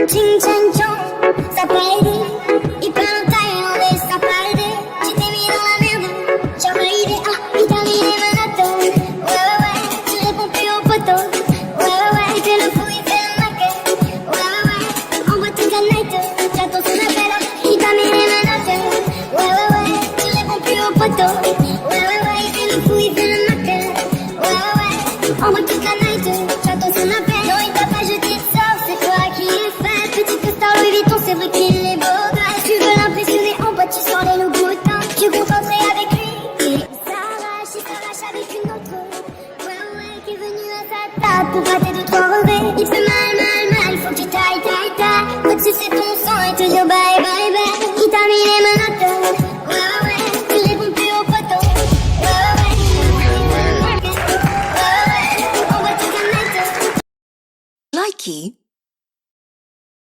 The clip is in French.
Ching chang chong, ça peut aider. Il peut longtemps demander, ça peut aider. Tu t'es mis dans la merde, j'aurais idée. Ah, il t'a mis les menottes. Ouais, tu réponds plus au poteau. Ouais, il fait le fou, il fait le maquet. Ouais, on voit toute la night. J'attends son appel, il t'a mis les menottes. Ouais, tu réponds plus au poteau. Ouais, il fait le fou, il fait le maquet. Ouais, on voit toute la night. J'attends son appel. Non, il t'a pas jeté de sort, c'est toi qui es fait. Petite costard Louis Vuitton, c'est vrai qu'il est beau gosse. Tu veux l'impressionner en boîte, tu sors les Louboutins. Tu es concentré avec lui. Et il s'arrache avec une autre. Ouais, qui est venu à sa table pour gratter deux, trois revers. Il fait mal, faut que tu tailles. Au-dessus c'est ton sang et te dire bye. Il t'a mis les menottes. Ouais, tu réponds plus au poteau. Ouais, on voit toute la night. Likey